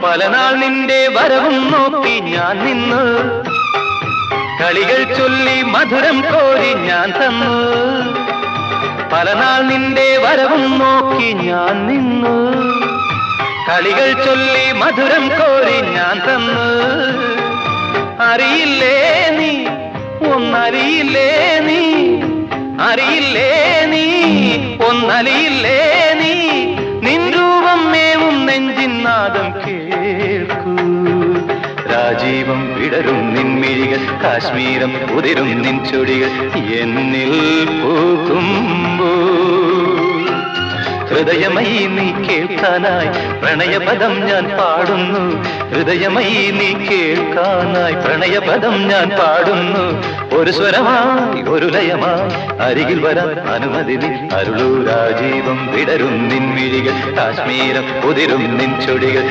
പലനാൾ നിന്റെ വരവും നോക്കി ഞാൻ നിന്നു, കളികൾ ചൊല്ലി മധുരം കോരി ഞാൻ തന്നു. പലനാൾ നിന്റെ വരവും നോക്കി ഞാൻ നിന്നു, കളികൾ ചൊല്ലി മധുരം കോരി ഞാൻ തന്നു. അറിയില്ലേ നീ, ഒന്നറിയില്ലേ നീ, അറിയില്ലേ നീ, ഒന്നറിയില്ലേ നീ, നിൻ രൂപം മേവും നെഞ്ചിൻ നാദം കേൾക്കൂ. രാജീവം വിടരും നിൻമിഴികൾ, കാശ്മീരം ഉതിരും നിൻ ചൊടികൾ എന്നിൽ പൂക്കുമ്പോ. ഹൃദയമയി നീ കേൾക്കാനായി പ്രണയപദം ഞാൻ പാടുന്നു, ഹൃദയമയി നീ കേൾക്കാനായി പ്രണയപദം ഞാൻ പാടുന്നു. ഒരു സ്വരമായി ഒരു ലയമായി അരികിൽ വരാൻ അനുമതി നീ അരുളൂ. രാജീവം വിടരും നിൻമിഴികൾ, കാശ്മീരം ഉതിരും നിൻ ചൊടികൾ